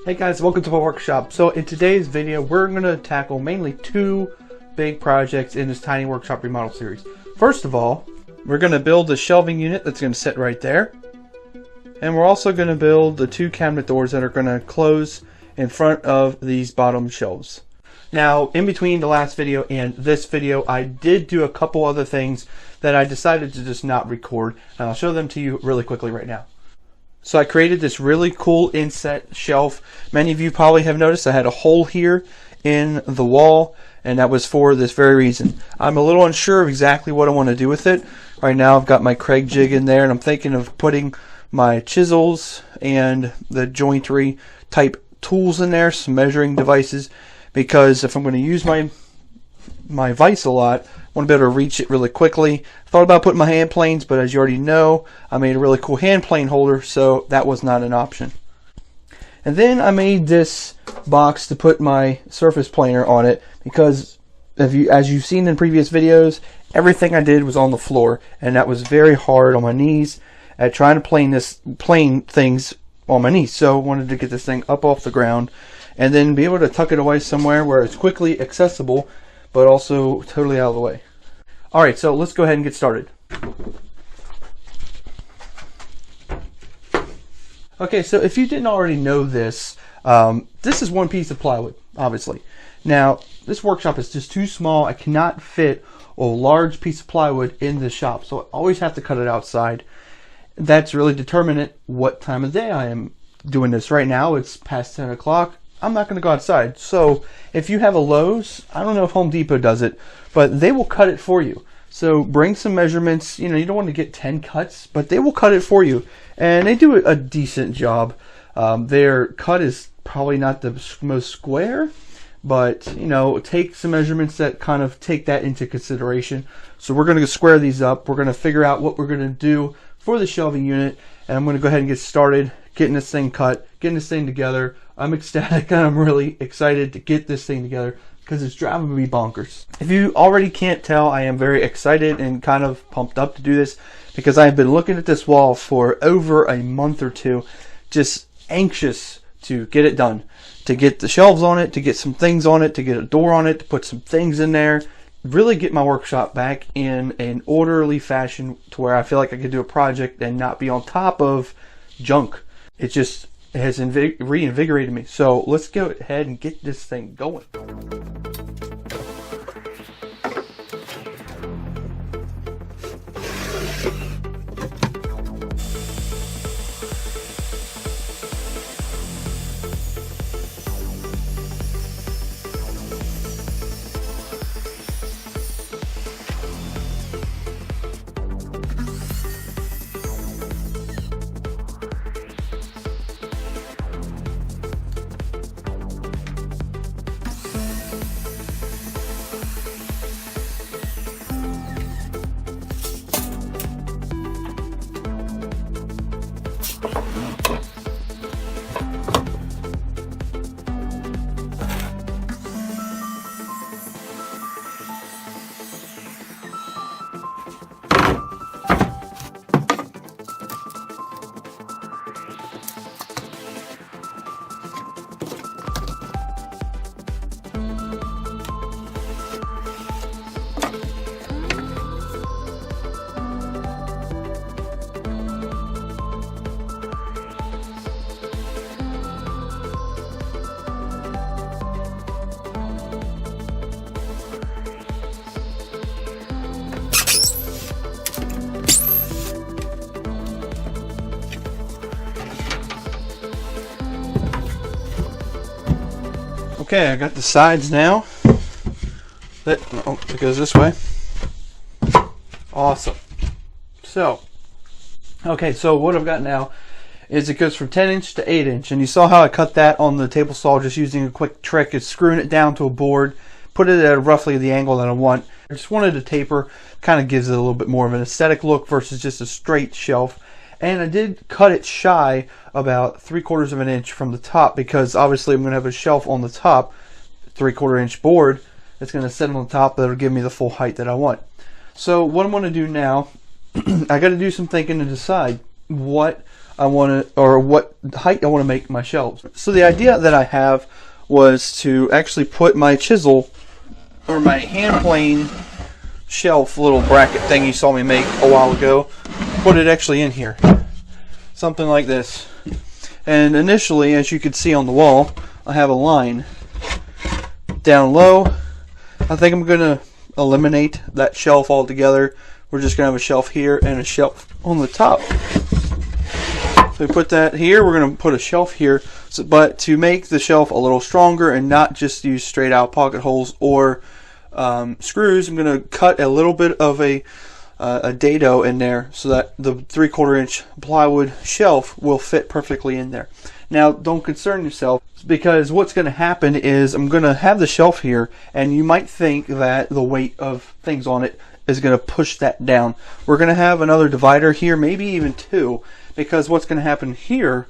Hey guys, welcome to my workshop. So in today's video, we're going to tackle mainly two big projects in this tiny workshop remodel series. First of all, we're going to build the shelving unit that's going to sit right there. And we're also going to build the two cabinet doors that are going to close in front of these bottom shelves. Now, in between the last video and this video, I did do a couple other things that I decided to just not record. And I'll show them to you really quickly right now. So I created this really cool inset shelf. Many of you probably have noticed I had a hole here in the wall, and that was for this very reason. I'm a little unsure of exactly what I want to do with it. Right now I've got my Craig jig in there, and I'm thinking of putting my chisels and the jointery type tools in there, some measuring devices, because if I'm going to use my vise a lot, I want to be able to reach it really quickly. Thought about putting my hand planes, but as you already know, I made a really cool hand plane holder, so that was not an option. And then I made this box to put my surface planer on it, because as you've seen in previous videos, everything I did was on the floor, and that was very hard on my knees at trying to plane things on my knees. So I wanted to get this thing up off the ground and then be able to tuck it away somewhere where it's quickly accessible but also totally out of the way. Alright, so let's go ahead and get started. Okay, so if you didn't already know this, this is one piece of plywood, obviously. Now, this workshop is just too small. I cannot fit a large piece of plywood in the shop, so I always have to cut it outside. That's really determinant what time of day I am doing this. Right now, it's past 10 o'clock. I'm not going to go outside. So if you have a Lowe's, I don't know if Home Depot does it, but they will cut it for you. So bring some measurements. You know, you don't want to get 10 cuts, but they will cut it for you. And they do a decent job. Their cut is probably not the most square, but, you know, take some measurements that kind of take that into consideration. So we're going to square these up. We're going to figure out what we're going to do for the shelving unit. And I'm going to go ahead and get started getting this thing cut, getting this thing together. I'm ecstatic and I'm really excited to get this thing together because it's driving me bonkers. If you already can't tell, I am very excited and kind of pumped up to do this because I've been looking at this wall for over a month or two, just anxious to get it done, to get the shelves on it, to get some things on it, to get a door on it, to put some things in there, really get my workshop back in an orderly fashion to where I feel like I could do a project and not be on top of junk. It has reinvigorated me. So let's go ahead and get this thing going. Okay, I got the sides now. It goes this way. Awesome. So, okay, so what I've got now is it goes from 10 inch to 8 inch. And you saw how I cut that on the table saw just using a quick trick. It's screwing it down to a board, put it at roughly the angle that I want. I just wanted to taper, kind of gives it a little bit more of an aesthetic look versus just a straight shelf. And I did cut it shy about 3/4 of an inch from the top because obviously I'm going to have a shelf on the top, 3/4 inch board that's going to sit on the top that'll give me the full height that I want. So what I'm going to do now, I got to do some thinking to decide what I want to, or what height I want to make my shelves. So the idea that I have was to actually put my chisel or my hand plane shelf little bracket thing you saw me make a while ago, put it actually in here, something like this. And initially, as you can see on the wall, I have a line down low. I think I'm going to eliminate that shelf altogether. We're just going to have a shelf here and a shelf on the top. So we put that here. We're going to put a shelf here, but to make the shelf a little stronger and not just use straight out pocket holes or screws, I'm going to cut a little bit of a dado in there so that the 3/4 inch plywood shelf will fit perfectly in there. Now don't concern yourself, because what's going to happen is I'm going to have the shelf here, and you might think that the weight of things on it is going to push that down. We're going to have another divider here, maybe even two, because what's going to happen here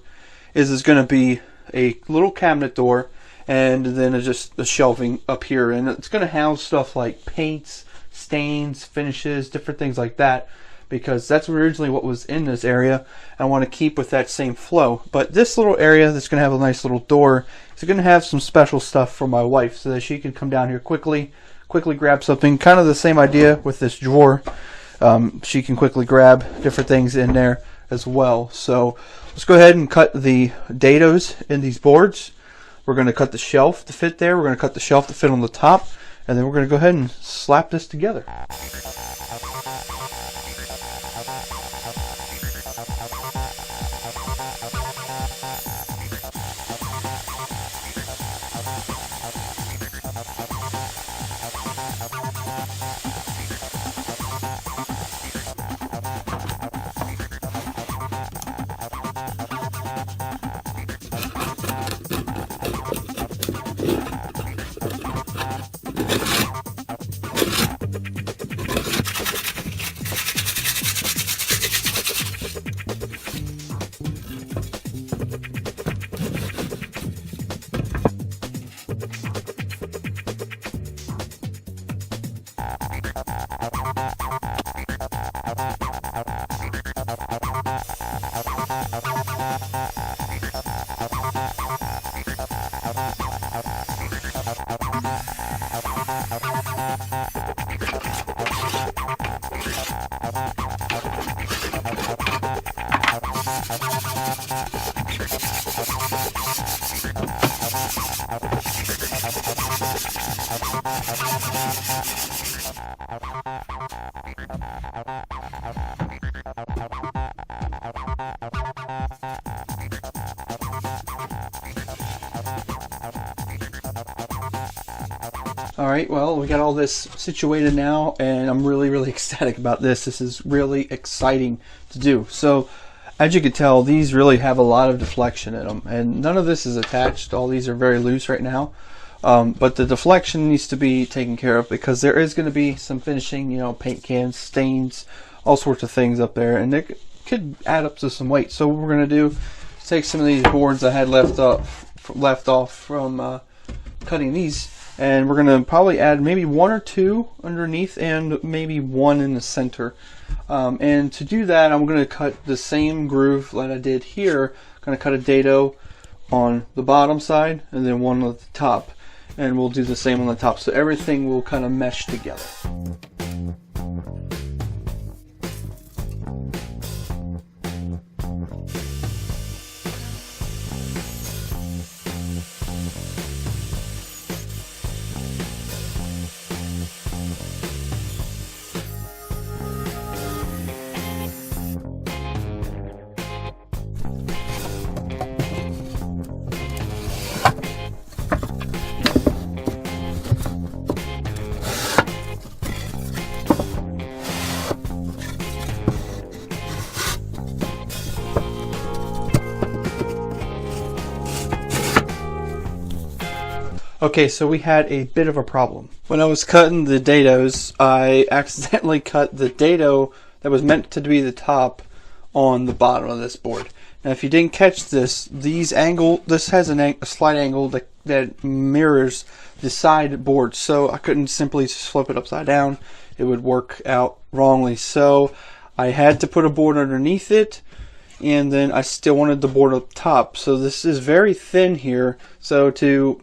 is there's going to be a little cabinet door and then just the shelving up here, and it's going to house stuff like paints, stains, finishes, different things like that, because that's originally what was in this area. I want to keep with that same flow. But this little area that's going to have a nice little door is going to have some special stuff for my wife so that she can come down here quickly grab something. Kind of the same idea with this drawer. She can quickly grab different things in there as well. So let's go ahead and cut the dados in these boards. We're going to cut the shelf to fit there. We're going to cut the shelf to fit on the top. And then we're going to go ahead and slap this together. Alright, well, we got all this situated now, and I'm really ecstatic about this. This is really exciting to do. So, as you can tell, these really have a lot of deflection in them, and none of this is attached. All these are very loose right now. But the deflection needs to be taken care of, because there is going to be some finishing, you know, paint cans, stains, all sorts of things up there, and it could add up to some weight. So what we're going to do is take some of these boards I had left off from cutting these, and we're going to probably add maybe one or two underneath and maybe one in the center. And to do that, I'm going to cut the same groove that I did here. I'm going to cut a dado on the bottom side and then one at the top, and we'll do the same on the top, so everything will kind of mesh together. Okay, so we had a bit of a problem. When I was cutting the dados, I accidentally cut the dado that was meant to be the top on the bottom of this board. Now, if you didn't catch this, this has a slight angle that mirrors the side board, so I couldn't simply just flip it upside down. It would work out wrongly. So I had to put a board underneath it, and then I still wanted the board up top. So this is very thin here. So to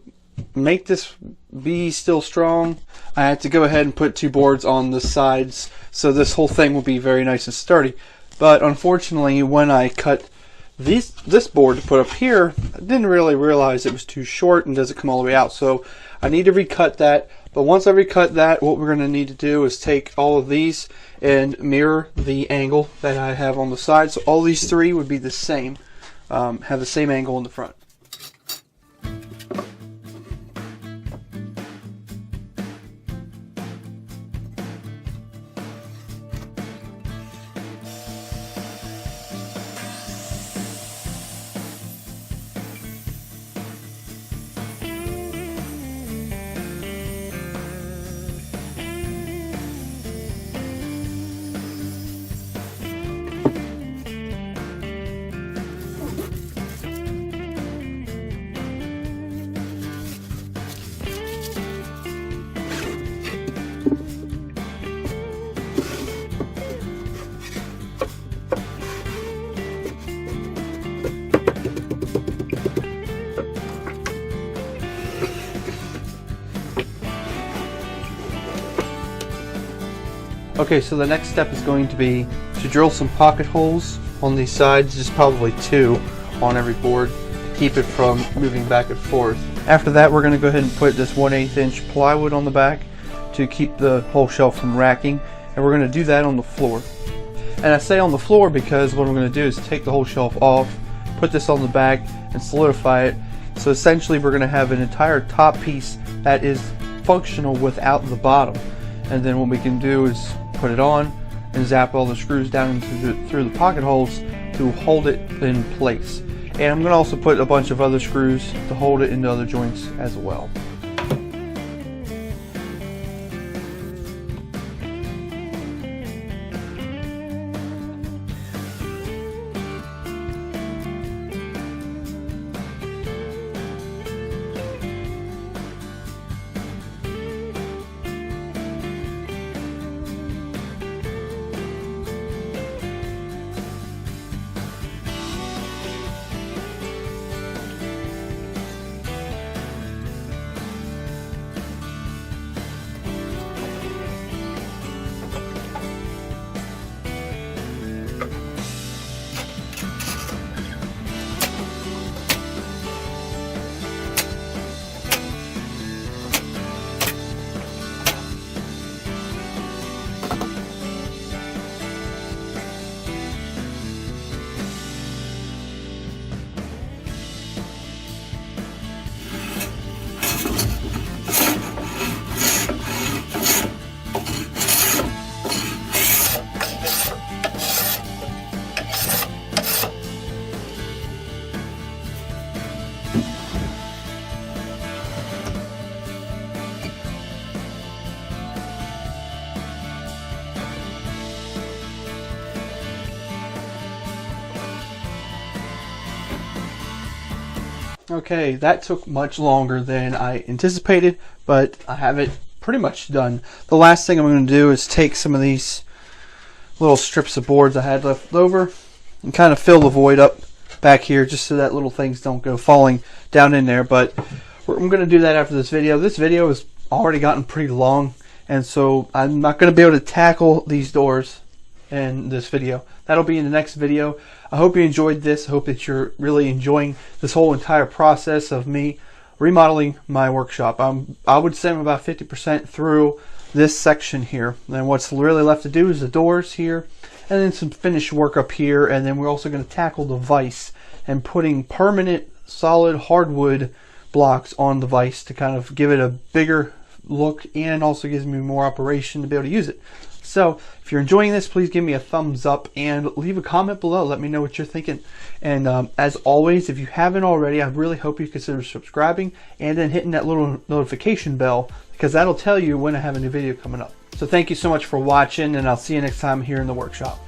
make this be still strong, I had to go ahead and put 2 boards on the sides, so this whole thing will be very nice and sturdy. But unfortunately, when I cut this board to put up here, I didn't really realize it was too short and doesn't come all the way out. So I need to recut that. But once I recut that, what we're going to need to do is take all of these and mirror the angle that I have on the side. So all these 3 would be the same, have the same angle in the front. Okay, so the next step is going to be to drill some pocket holes on these sides, just probably 2 on every board, to keep it from moving back and forth. After that, we're going to go ahead and put this 1/8 inch plywood on the back to keep the whole shelf from racking, and we're going to do that on the floor. And I say on the floor because what I'm going to do is take the whole shelf off, put this on the back, and solidify it. So essentially we're going to have an entire top piece that is functional without the bottom. And then what we can do is put it on and zap all the screws down through the pocket holes to hold it in place. And I'm going to also put a bunch of other screws to hold it into other joints as well. Okay, that took much longer than I anticipated, but I have it pretty much done. The last thing I'm going to do is take some of these little strips of boards I had left over and kind of fill the void up back here just so that little things don't go falling down in there. But I'm going to do that after this video. This video has already gotten pretty long, and so I'm not going to be able to tackle these doors in this video. That'll be in the next video. I hope you enjoyed this. I hope that you're really enjoying this whole entire process of me remodeling my workshop. I would say I'm about 50% through this section here, and what's really left to do is the doors here and then some finished work up here, and then we're also going to tackle the vise and putting permanent solid hardwood blocks on the vise to kind of give it a bigger look, and also gives me more operation to be able to use it. So if you're enjoying this, please give me a thumbs up and leave a comment below. Let me know what you're thinking. And as always, if you haven't already, I really hope you consider subscribing and then hitting that little notification bell, because that'll tell you when I have a new video coming up. So thank you so much for watching, and I'll see you next time here in the workshop.